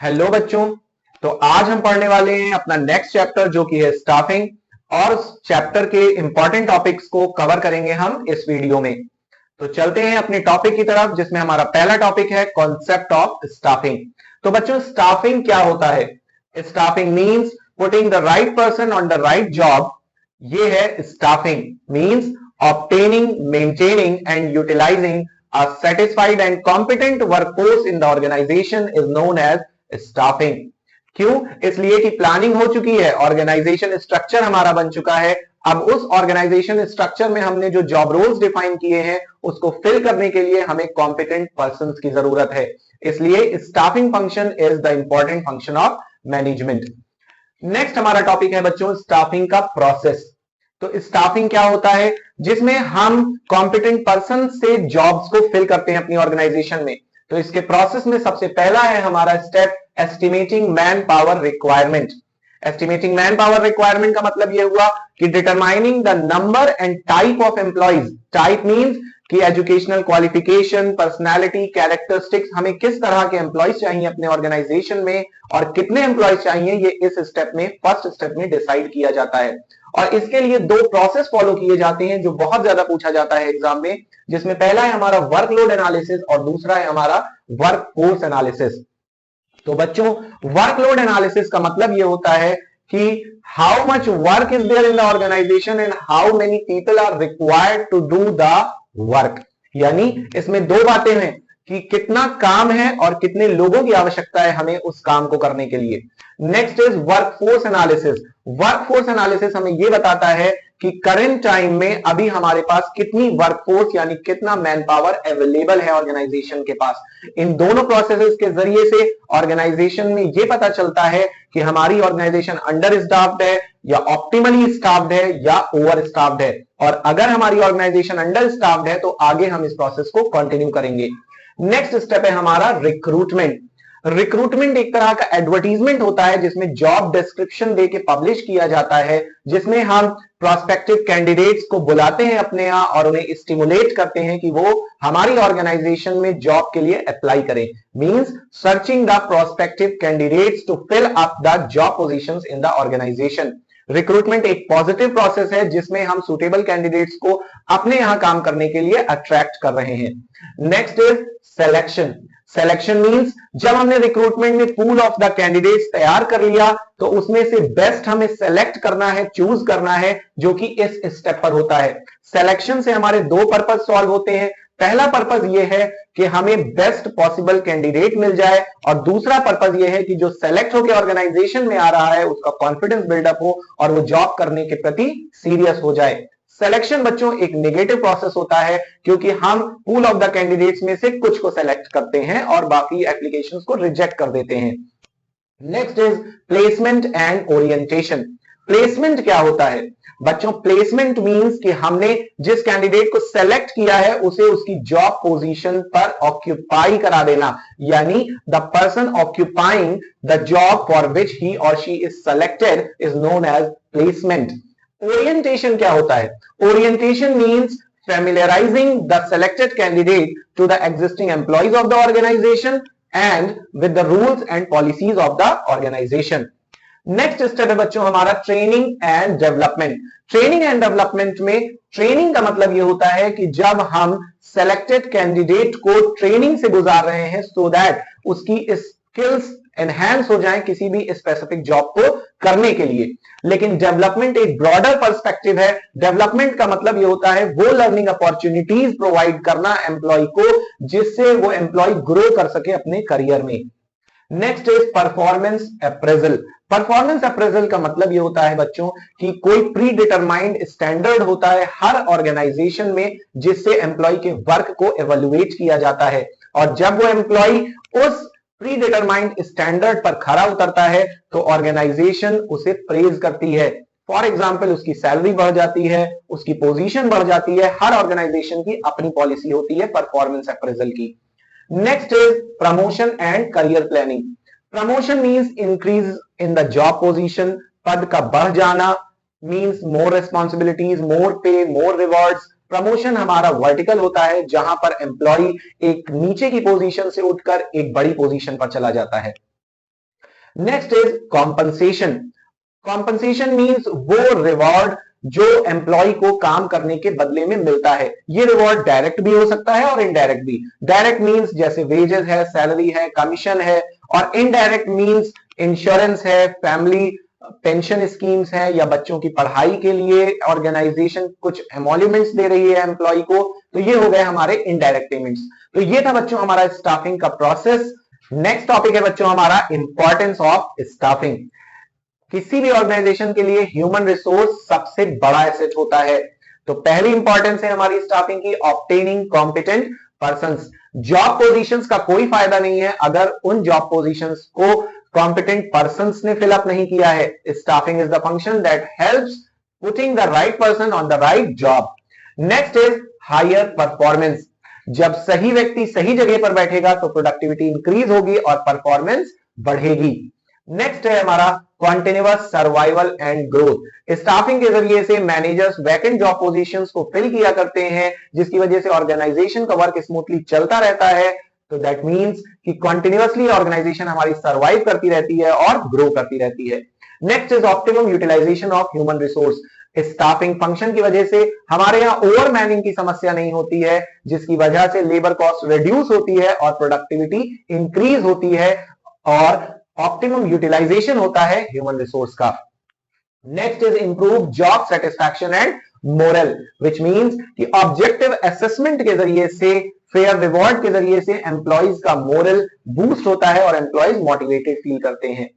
Hello बच्चों। तो आज हम पढ़ने वाले हैं अपना नेक्स्ट चैप्टर जो कि है स्टाफिंग। और चैप्टर के इंपॉर्टेंट टॉपिक्स को कवर करेंगे हम इस वीडियो में। तो चलते हैं अपने टॉपिक की तरफ, जिसमें हमारा पहला टॉपिक है कॉन्सेप्ट ऑफ स्टाफिंग। तो बच्चों, स्टाफिंग क्या होता है? Staffing means putting the right person on the right job. ये है staffing means obtaining, maintaining and utilising a satisfied and competent workforce in the organization is known as staffing. क्यों? इसलिए कि प्लानिंग हो चुकी है, ऑर्गेनाइजेशन स्ट्रक्चर हमारा बन चुका है। अब उस ऑर्गेनाइजेशन स्ट्रक्चर में हमने जो जॉब रोल्स डिफाइन किए हैं उसको फिल करने के लिए हमें कॉम्पिटेंट पर्संस की जरूरत है। इसलिए staffing function is the important function of management. Next हमारा टॉपिक है बच्चों स्टाफिंग का प्रोसेस। तो स्टाफिंग क्या होता है? जिसमें हम कॉम्पिटेंट पर्सन से जॉब्स को फिल करते हैं अपनी ऑर्गेनाइजेशन में। तो इसके प्रोसेस में सबसे पहला है हमारा step estimating man power requirement. Estimating man power requirement का मतलब यह हुआ कि determining the number and type of employees. Type means कि एजुकेशनल क्वालिफिकेशन, पर्सनालिटी, कैरेक्टरिस्टिक्स, हमें किस तरह के एम्प्लॉइज चाहिए अपने ऑर्गेनाइजेशन में और कितने एम्प्लॉइज चाहिए, ये इस स्टेप में, फर्स्ट स्टेप में डिसाइड किया जाता है। और इसके लिए दो प्रोसेस फॉलो किए जाते हैं जो बहुत ज्यादा पूछा जाता है एग्जाम में, जिसमें पहला है हमारा वर्कलोड एनालिसिस और दूसरा है हमारा वर्कफोर्स एनालिसिस। तो बच्चों, वर्कलोड एनालिसिस का मतलब यह होता है कि how much work is there in the organisation and how many people are required to do the work. यानी इसमें दो बातें हैं कि कितना काम है और कितने लोगों की आवश्यकता है हमें उस काम को करने के लिए। Next is workforce analysis. Workforce analysis हमें यह बताता है कि करंट टाइम में अभी हमारे पास कितनी वर्कफोर्स यानी कितना मैन पावर अवेलेबल है ऑर्गेनाइजेशन के पास। इन दोनों प्रोसेसेस के जरिए से ऑर्गेनाइजेशन में यह पता चलता है कि हमारी ऑर्गेनाइजेशन अंडर स्टाफ्ड है या ऑप्टिमली स्टाफ्ड है या ओवर स्टाफ्ड है। और अगर हमारी ऑर्गेनाइजेशन अंडर स्टाफ्ड है तो आगे हम इस प्रोसेस को कंटिन्यू करेंगे। नेक्स्ट स्टेप है हमारा रिक्रूटमेंट। रिक्रूटमेंट एक तरह का एडवर्टीजमेंट होता है जिसमें जॉब डिस्क्रिप्शन देके पब्लिश किया जाता है, जिसमें हम प्रोस्पेक्टिव कैंडिडेट्स को बुलाते हैं अपने यहां और उन्हें स्टिमुलेट करते हैं कि वो हमारी ऑर्गेनाइजेशन में जॉब के लिए अप्लाई करें। Means searching the prospective candidates to fill up the job positions in the organisation. Recruitment एक पॉजिटिव प्रोसेस है जिसमें हम सुटेबल कैंडिडेट्स को अपने यहां काम करने के लिए अट्रैक्ट कर रहे हैं। Next is selection. Selection means जब हमने रिक्रूटमेंट में पूल ऑफ द कैंडिडेट्स तैयार कर लिया तो उसमें से बेस्ट हमें सेलेक्ट करना है, चूज करना है, जो कि इस स्टेप पर होता है। सिलेक्शन से हमारे दो पर्पस सॉल्व होते हैं। पहला पर्पस यह है कि हमें बेस्ट पॉसिबल कैंडिडेट मिल जाए और दूसरा पर्पस यह है कि जो सेलेक्ट होकर ऑर्गेनाइजेशन में आ रहा है उसका कॉन्फिडेंस बिल्डअप हो और वो जॉब करने के प्रति सीरियस हो जाए। सिलेक्शन बच्चों एक नेगेटिव प्रोसेस होता है क्योंकि हम पूल ऑफ द कैंडिडेट्स में से कुछ को सेलेक्ट करते हैं और बाकी एप्लीकेशंस को रिजेक्ट कर देते हैं। Next is placement and orientation. Placement क्या होता है बच्चों? प्लेसमेंट मींस कि हमने जिस कैंडिडेट को सेलेक्ट किया है उसे उसकी जॉब पोजीशन पर ऑक्यूपाई करा देना, यानी the person occupying the job for which he और she is selected is known as placement. Orientation क्या होता है? Orientation means familiarizing the selected candidate to the existing employees of the organization and with the rules and policies of the organization. Next step है बच्चों हमारा training and development. Training and development में training का मतलब यह होता है कि जब हम सेलेक्टेड कैंडिडेट को ट्रेनिंग से गुजार रहे हैं सो दैट उसकी स्किल्स एनहांस हो जाएं किसी भी स्पेसिफिक जॉब को करने के लिए। लेकिन डेवलपमेंट एक ब्रॉडर पर्सपेक्टिव है। डेवलपमेंट का मतलब यह होता है वो लर्निंग अपॉर्चुनिटीज प्रोवाइड करना एम्प्लॉय को जिससे वो एम्प्लॉय ग्रो कर सके अपने करियर में। Next is performance appraisal. Performance appraisal का मतलब यह होता है बच्चों कि कोई प्री डिटरमाइंड स्टैंडर्ड होता है हर ऑर्गेनाइजेशन में जिससे एम्प्लॉय के वर्क को एवेल्युएट किया जाता है और जब वो एम्प्लॉय उस प्री डिटरमाइंड स्टैंडर्ड पर खरा उतरता है तो ऑर्गेनाइजेशन उसे प्रेज करती है। फॉर एग्जाम्पल उसकी सैलरी बढ़ जाती है, उसकी पोजीशन बढ़ जाती है। हर ऑर्गेनाइजेशन की अपनी पॉलिसी होती है परफॉर्मेंस अप्रेजल की। Next is promotion and career planning. Promotion means increase in the job position. पद का बढ़ जाना मींस मोर रिस्पॉन्सिबिलिटीज, मोर पे, मोर रिवॉर्ड्स। प्रमोशन हमारा वर्टिकल होता है जहां पर एम्प्लॉय एक नीचे की पोजीशन से उठकर एक बड़ी पोजीशन पर चला जाता है। Next is compensation. Compensation means वो रिवॉर्ड जो एम्प्लॉय को काम करने के बदले में मिलता है। ये रिवॉर्ड डायरेक्ट भी हो सकता है और इनडायरेक्ट भी। डायरेक्ट मींस जैसे वेजेस है, सैलरी है, कमीशन है, और इनडायरेक्ट मींस इंश्योरेंस है, फैमिली पेंशन स्कीम्स है, या बच्चों की पढ़ाई के लिए ऑर्गेनाइजेशन कुछ एमोल्यूमेंट्स दे रही है एम्प्लॉय को, तो ये हो गए हमारे इनडायरेक्ट पेमेंट्स। तो ये था बच्चों हमारा स्टाफिंग का प्रोसेस। नेक्स्ट टॉपिक है बच्चों हमारा इंपॉर्टेंस ऑफ स्टाफिंग। किसी भी ऑर्गेनाइजेशन के लिए ह्यूमन रिसोर्स सबसे बड़ा एसेट होता है। तो पहली इंपॉर्टेंस है हमारी स्टाफिंग की, obtaining competent persons. Job positions का कोई फायदा नहीं है अगर उन जॉब पोजीशंस को कॉम्पिटेंट पर्संस ने फिलअप नहीं किया है। Staffing is the function that helps putting the right person on the right job. Next is higher performance. जब सही व्यक्ति सही जगह पर बैठेगा तो प्रोडक्टिविटी इंक्रीज होगी और परफॉर्मेंस बढ़ेगी। नेक्स्ट है हमारा continuous survival and growth. Staffing के जरिए से मैनेजर्स वैकेंट जॉब पोजीशंस को फिल किया करते हैं, जिसकी वजह से ऑर्गेनाइजेशन का वर्क स्मूथली चलता रहता है। तो दैट मींस कि कंटिन्यूअसली ऑर्गेनाइजेशन हमारी सर्वाइव करती रहती है और ग्रो करती रहती है। Next is optimum utilisation of human resource. Staffing function की वजह से हमारे यहां ओवर मैनिंग की समस्या नहीं होती है, जिसकी वजह से लेबर कॉस्ट रिड्यूस होती है और प्रोडक्टिविटी इंक्रीज होती है और ऑप्टिमम यूटिलाइजेशन होता है ह्यूमन रिसोर्स का। Next is improve job satisfaction and moral, which means कि ऑब्जेक्टिव असेसमेंट के जरिए से, फेयर रिवॉर्ड के जरिए से एम्प्लॉइज का मोरल बूस्ट होता है और एम्प्लॉइज मोटिवेटेड फील करते हैं।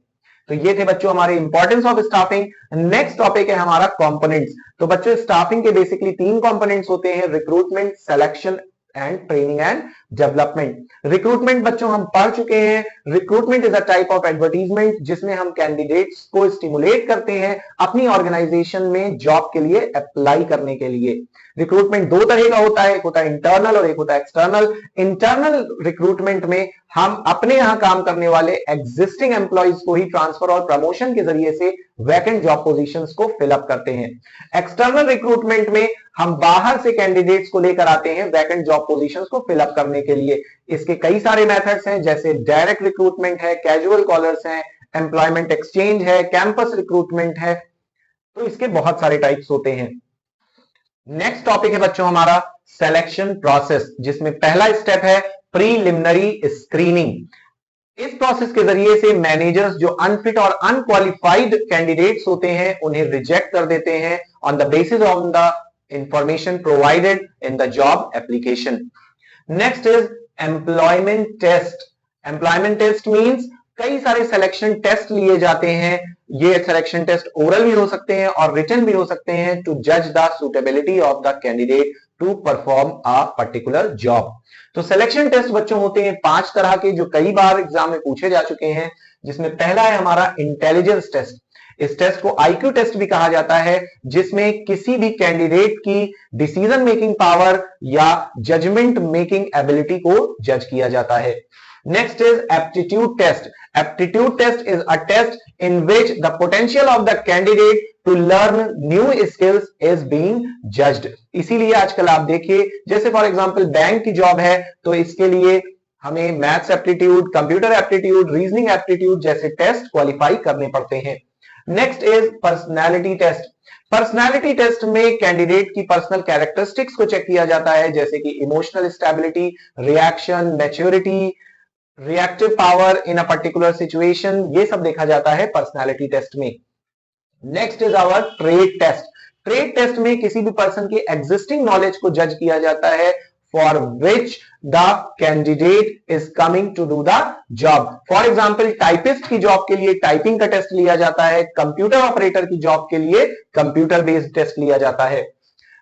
तो ये थे बच्चों हमारे importance of staffing. Next topic है हमारा कंपोनेंट्स। तो बच्चों स्टाफिंग के बेसिकली 3 कंपोनेंट्स होते हैं, recruitment, selection and training and development. Recruitment बच्चों हम पढ़ चुके हैं। Recruitment is a type of advertisement जिसमें हम कैंडिडेट्स को स्टिमुलेट करते हैं अपनी ऑर्गेनाइजेशन में जॉब के लिए अप्लाई करने के लिए। रिक्रूटमेंट 2 तरह का होता है, एक होता है इंटरनल और एक होता है एक्सटर्नल। इंटरनल रिक्रूटमेंट में हम अपने यहां काम करने वाले एग्जिस्टिंग एम्प्लॉइज को ही ट्रांसफर और प्रमोशन के जरिए से वैकेंट जॉब पोजीशंस को फिलअप करते हैं। एक्सटर्नल रिक्रूटमेंट में हम बाहर से कैंडिडेट्स को लेकर आते हैं वैकेंट जॉब पोजीशंस को फिलअप करने के लिए। इसके कई सारे मेथड्स हैं, जैसे डायरेक्ट रिक्रूटमेंट है, कैजुअल कॉलर्स हैं, एम्प्लॉयमेंट एक्सचेंज है, कैंपस रिक्रूटमेंट है। तो इसके बहुत सारे टाइप्स होते हैं। नेक्स्ट टॉपिक है बच्चों हमारा सिलेक्शन प्रोसेस, जिसमें पहला स्टेप है प्रीलिमिनरी स्क्रीनिंग। इस प्रोसेस के जरिए से मैनेजर्स जो अनफिट और अनक्वालिफाइड कैंडिडेट्स होते हैं उन्हें रिजेक्ट कर देते हैं on the basis of the information provided in the job application. Next is employment test. Employment test means कई सारे सिलेक्शन टेस्ट लिए जाते हैं। ये सिलेक्शन टेस्ट ओरल भी हो सकते हैं और रिटन भी हो सकते हैं टू जज the suitability of the candidate to perform a particular job. तो सिलेक्शन टेस्ट बच्चों होते हैं 5 तरह के, जो कई बार एग्जाम में पूछे जा चुके हैं, जिसमें पहला है हमारा इंटेलिजेंस टेस्ट। इस टेस्ट को आईक्यू टेस्ट भी कहा जाता है, जिसमें किसी भी कैंडिडेट की डिसीजन मेकिंग पावर या जजमेंट मेकिंग एबिलिटी को जज किया जाता है। Next is aptitude test. Aptitude test is a test in which the potential of the candidate to learn new skills is being judged. इसीलिए आजकल आप देखिए, जैसे फॉर एग्जांपल बैंक की जॉब है तो इसके लिए हमें maths aptitude, computer aptitude, reasoning aptitude जैसे टेस्ट क्वालिफाई करने पड़ते हैं। Next is personality test. Personality test में कैंडिडेट की पर्सनल कैरेक्टरिस्टिक्स को चेक किया जाता है, जैसे कि emotional stability, reaction, maturity, reactive power in a particular situation, ये सब देखा जाता है पर्सनालिटी टेस्ट में। Next is our trade test. Trade test में किसी भी पर्सन की एग्जिस्टिंग नॉलेज को जज किया जाता है for which the candidate is coming to do the job. For example typist की जॉब के लिए टाइपिंग का टेस्ट लिया जाता है, कंप्यूटर ऑपरेटर की जॉब के लिए कंप्यूटर बेस्ड टेस्ट लिया जाता है।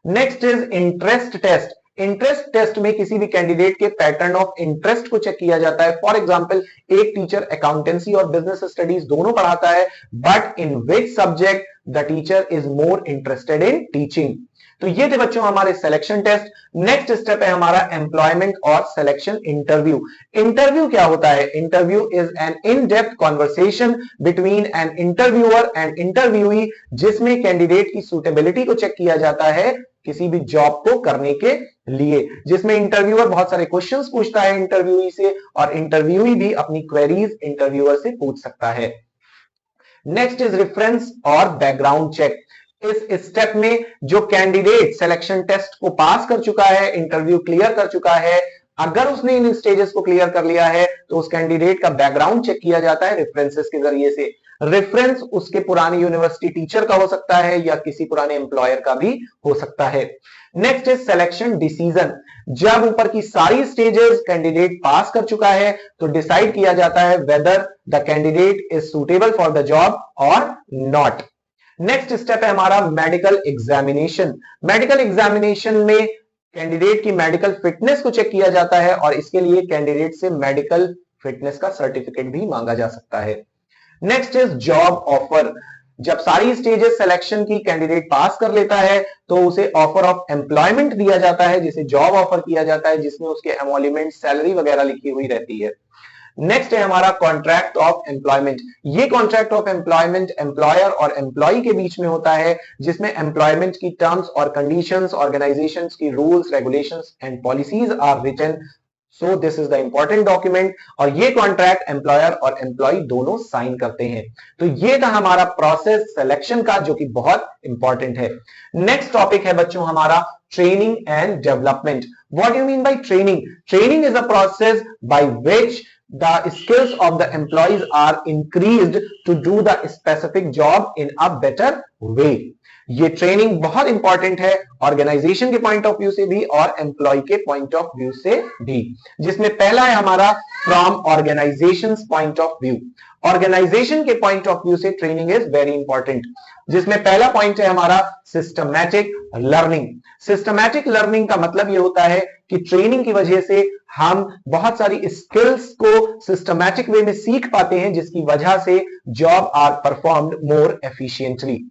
Next is interest test. Interest test में किसी भी कैंडिडेट के पैटर्न ऑफ इंटरेस्ट को चेक किया जाता है। फॉर एग्जांपल एक टीचर अकाउंटेंसी और बिजनेस स्टडीज दोनों पढ़ाता है, but in which subject the teacher is more interested in teaching. तो ये थे बच्चों हमारे सिलेक्शन टेस्ट। नेक्स्ट स्टेप है हमारा एम्प्लॉयमेंट और सिलेक्शन इंटरव्यू। इंटरव्यू क्या होता है? Interview is an in depth conversation between an interviewer and interviewee, जिसमें कैंडिडेट की सूटेबिलिटी को चेक किया जाता है किसी भी जॉब को करने के लिए, जिसमें इंटरव्यूअर बहुत सारे क्वेश्चंस पूछता है इंटरव्यूई से और इंटरव्यूई भी अपनी क्वेरीज इंटरव्यूअर से पूछ सकता है। नेक्स्ट इज रेफरेंस और बैकग्राउंड चेक। इस स्टेप में जो कैंडिडेट सिलेक्शन टेस्ट को पास कर चुका है, इंटरव्यू क्लियर कर चुका है, अगर उसने इन स्टेजेस को क्लियर कर लिया है तो उस कैंडिडेट का बैकग्राउंड चेक किया जाता है रेफरेंसेस के जरिए से। रेफरेंस उसके पुराने यूनिवर्सिटी टीचर का हो सकता है या किसी पुराने एम्प्लॉयर का भी हो सकता है। Next is selection decision. जब ऊपर की सारी स्टेजेस कैंडिडेट पास कर चुका है तो डिसाइड किया जाता है whether the candidate is suitable for the job और नॉट। नेक्स्ट स्टेप है हमारा मेडिकल एग्जामिनेशन। मेडिकल एग्जामिनेशन में कैंडिडेट की मेडिकल फिटनेस को चेक किया जाता है और इसके लिए कैंडिडेट से मेडिकल फिटनेस का सर्टिफिकेट भी मांगा जा सकता है। Next is job offer. जब सारी स्टेजेस सिलेक्शन की कैंडिडेट पास कर लेता है तो उसे ऑफर ऑफ एम्प्लॉयमेंट दिया जाता है, जिसे जॉब ऑफर किया जाता है, जिसमें उसके एमोल्यूमेंट, सैलरी वगैरह लिखी हुई रहती है। नेक्स्ट है हमारा कॉन्ट्रैक्ट ऑफ एम्प्लॉयमेंट। ये कॉन्ट्रैक्ट ऑफ एम्प्लॉयमेंट एम्प्लॉयर और एम्प्लॉय के बीच में होता है, जिसमें एम्प्लॉयमेंट की टर्म्स और कंडीशंस, ऑर्गेनाइजेशंस की rules, regulations and policies are written. So this is the important document और ये कॉन्ट्रैक्ट एम्प्लॉयर और एम्प्लॉय दोनों साइन करते हैं। तो ये था हमारा प्रोसेस सिलेक्शन का, जो कि बहुत इंपॉर्टेंट है। नेक्स्ट टॉपिक है बच्चों हमारा training and development. What do you mean by training? Training is a process by which the skills of the employees are increased to do the specific job in a better way। ये training बहुत important है organisation के point of view से भी और employ के point of view से भी, जिसमें पहला है हमारा from organisation point of view. Organisation के पॉइंट ऑफ व्यू से ट्रेनिंग इज वेरी इंपॉर्टेंट, जिसमें पहला पॉइंट है हमारा सिस्टमैटिक लर्निंग। सिस्टमैटिक लर्निंग का मतलब यह होता है कि ट्रेनिंग की वजह से हम बहुत सारी स्किल्स को सिस्टमैटिक वे में सीख पाते हैं, जिसकी वजह से job are performed more efficiently.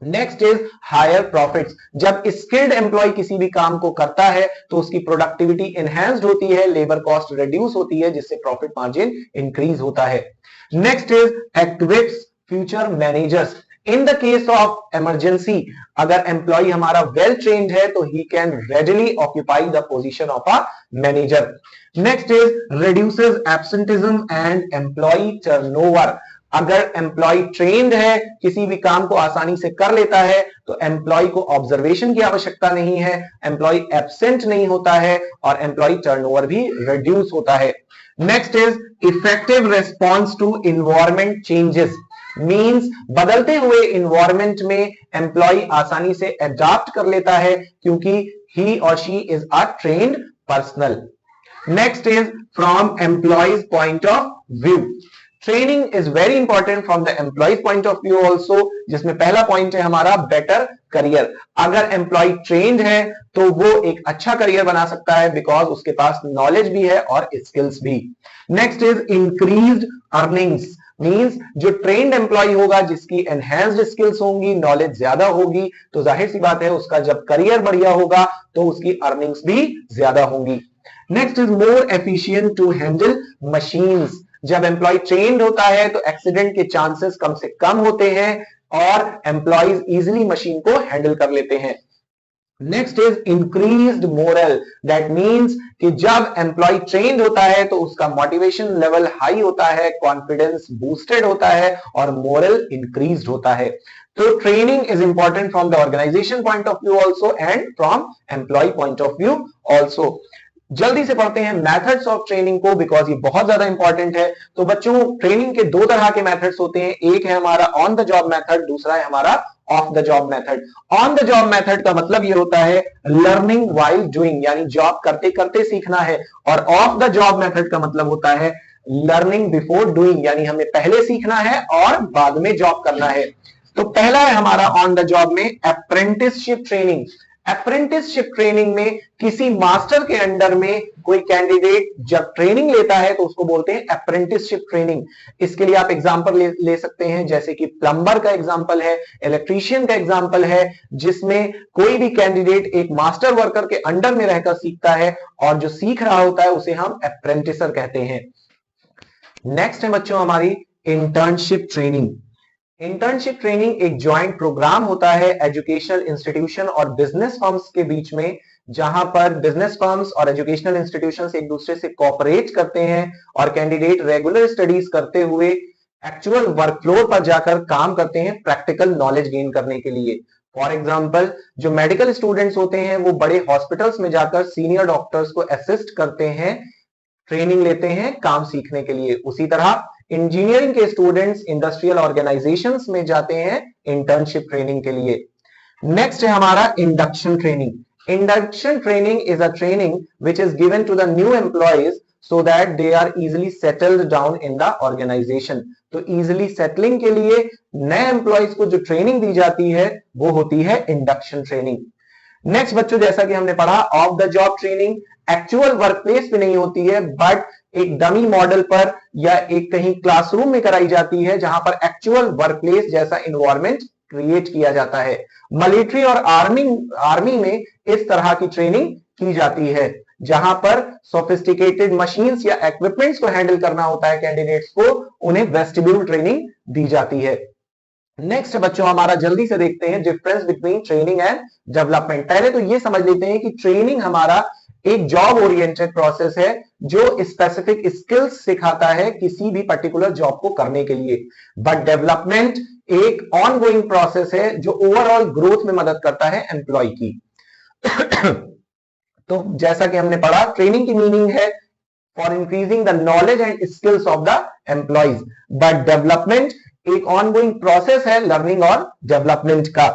Next is higher profits. जब स्किल्ड एम्प्लॉय किसी भी काम को करता है तो उसकी प्रोडक्टिविटी एनहांस्ड होती है, लेबर कॉस्ट रिड्यूस होती है, जिससे प्रॉफिट मार्जिन इंक्रीज होता है। Next is activates future managers. In the case of emergency, अगर एम्प्लॉय हमारा वेल ट्रेन्ड है तो he can readily occupy the position of a manager. Next is reduces absenteeism and employ turnover. अगर employ trained है, किसी भी काम को आसानी से कर लेता है, तो एम्प्लॉय को ऑब्जर्वेशन की आवश्यकता नहीं है, एम्प्लॉय एब्सेंट नहीं होता है और एम्प्लॉय टर्नओवर भी रिड्यूस होता है। Next is effective response to environment changes. Means बदलते हुए इन्वायरमेंट में एम्प्लॉय आसानी से अडॉप्ट कर लेता है, क्योंकि ही और she is a trained personal. Next is from employees point of view. Training is very important from the employ point of view also, जिसमें पहला पॉइंट है हमारा बेटर करियर। अगर एम्प्लॉय ट्रेन्ड है तो वो एक अच्छा करियर बना सकता है, बिकॉज उसके पास नॉलेज भी है और स्किल्स भी। Next is increased earnings. Means जो ट्रेन्ड एम्प्लॉय होगा, जिसकी एनहांस्ड स्किल्स होंगी, नॉलेज ज्यादा होगी, तो जाहिर सी बात है उसका जब करियर बढ़िया होगा तो उसकी अर्निंग्स भी ज्यादा होंगी। Next is more efficient to handle machines. जब एम्प्लॉय ट्रेन्ड होता है तो एक्सीडेंट के चांसेस कम से कम होते हैं और एम्प्लॉयज इजीली मशीन को हैंडल कर लेते हैं। Next is increased moral. That means कि जब एम्प्लॉय ट्रेन्ड होता है तो उसका मोटिवेशन लेवल हाई होता है, कॉन्फिडेंस बूस्टेड होता है और मोरल इंक्रीज्ड होता है। तो training is important from the organisation point of view also and from employ point of view also. जल्दी से पढ़ते हैं मेथड्स ऑफ ट्रेनिंग को, बिकॉज ये बहुत ज्यादा इंपॉर्टेंट है। तो बच्चों, ट्रेनिंग के दो तरह के मेथड्स होते हैं, एक है हमारा ऑन द जॉब मेथड, दूसरा है हमारा of the job method. On the job method का मतलब ये होता है लर्निंग व्हाइल डूइंग, यानी जॉब करते करते सीखना है, और ऑफ द जॉब मेथड का मतलब होता है लर्निंग बिफोर डूइंग, यानी हमें पहले सीखना है और बाद में जॉब करना है। तो पहला है हमारा ऑन द जॉब में अप्रेंटिसशिप ट्रेनिंग। अप्रेंटिसशिप ट्रेनिंग में किसी मास्टर के अंडर में कोई कैंडिडेट जब ट्रेनिंग लेता है तो उसको बोलते हैं अप्रेंटिसशिप ट्रेनिंग। इसके लिए आप एग्जांपल ले सकते हैं, जैसे कि प्लम्बर का एग्जांपल है, इलेक्ट्रीशियन का एग्जांपल है, जिसमें कोई भी कैंडिडेट एक मास्टर वर्कर के अंडर में रहकर सीखता है और जो सीख रहा होता है उसे हम अप्रेंटिसर कहते हैं। नेक्स्ट है बच्चों हमारी इंटर्नशिप ट्रेनिंग। इंटर्नशिप ट्रेनिंग एक ज्वाइंट प्रोग्राम होता है एजुकेशनल इंस्टीट्यूशन और बिजनेस फर्म्स के बीच में, जहां पर बिजनेस फर्म्स और एजुकेशनल इंस्टीट्यूशंस एक दूसरे से कोऑपरेट करते हैं और कैंडिडेट रेगुलर स्टडीज करते हुए एक्चुअल वर्कफ्लोर पर जाकर काम करते हैं प्रैक्टिकल नॉलेज गेन करने के लिए। फॉर एग्जाम्पल जो मेडिकल स्टूडेंट्स होते हैं वो बड़े हॉस्पिटल्स में जाकर सीनियर डॉक्टर्स को असिस्ट करते हैं, ट्रेनिंग लेते हैं काम सीखने के लिए। उसी तरह इंजीनियरिंग के स्टूडेंट्स इंडस्ट्रियल ऑर्गेनाइजेशंस में जाते हैं इंटर्नशिप ट्रेनिंग के लिए। नेक्स्ट है हमारा induction training. Induction training is a training which is given to the new employees so that they are easily settled down in the organization। तो easily settling के लिए नए एम्प्लॉयज को जो ट्रेनिंग दी जाती है वो होती है इंडक्शन ट्रेनिंग। नेक्स्ट बच्चों, जैसा कि हमने पढ़ा, of the job training actual work place पे नहीं होती है बट एक डमी मॉडल पर या एक कहीं क्लासरूम में कराई जाती है, जहां पर एक्चुअल वर्क प्लेस जैसा इन्वायरमेंट क्रिएट किया जाता है। मिलिट्री और आर्मी में इस तरह की ट्रेनिंग की जाती है, जहां पर सोफिस्टिकेटेड मशीन्स या इक्विपमेंट्स को हैंडल करना होता है कैंडिडेट्स को, उन्हें वेस्टिब्यूल ट्रेनिंग दी जाती है। नेक्स्ट बच्चों हमारा जल्दी से देखते हैं difference between training and development. पहले तो ये समझ लेते हैं कि ट्रेनिंग हमारा एक जॉब ओरिएंटेड प्रोसेस है जो स्पेसिफिक स्किल्स सिखाता है किसी भी पर्टिकुलर जॉब को करने के लिए, बट डेवलपमेंट एक ऑनगोइंग प्रोसेस है जो ओवरऑल ग्रोथ में मदद करता है एम्प्लॉय की। तो जैसा कि हमने पढ़ा, ट्रेनिंग की मीनिंग है for increasing the knowledge and skills of the employees, but development एक ऑनगोइंग प्रोसेस है लर्निंग और डेवलपमेंट का।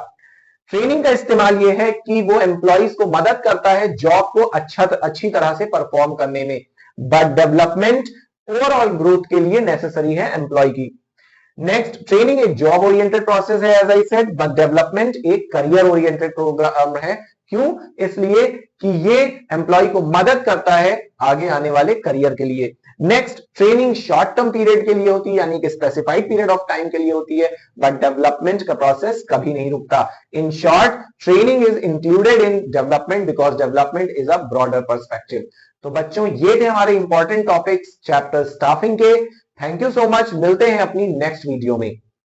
ट्रेनिंग का इस्तेमाल यह है कि वो एम्प्लॉयज को मदद करता है जॉब को अच्छी तरह से परफॉर्म करने में, बट डेवलपमेंट ओवरऑल ग्रोथ के लिए नेसेसरी है एम्प्लॉय की। नेक्स्ट, ट्रेनिंग एक जॉब ओरिएंटेड प्रोसेस है as I said, but development एक करियर ओरिएंटेड प्रोग्राम है। क्यों? इसलिए कि ये एम्प्लॉय को मदद करता है आगे आने वाले करियर के लिए। Next, training short term period के लिए होती है, यानी कि स्पेसिफाइड पीरियड ऑफ टाइम के लिए होती है, बट डेवलपमेंट का प्रोसेस कभी नहीं रुकता। In short, training is included in development because development is a broader perspective. तो बच्चों ये थे हमारे इंपॉर्टेंट टॉपिक्स चैप्टर स्टाफिंग के। थैंक यू सो मच, मिलते हैं अपनी नेक्स्ट वीडियो में।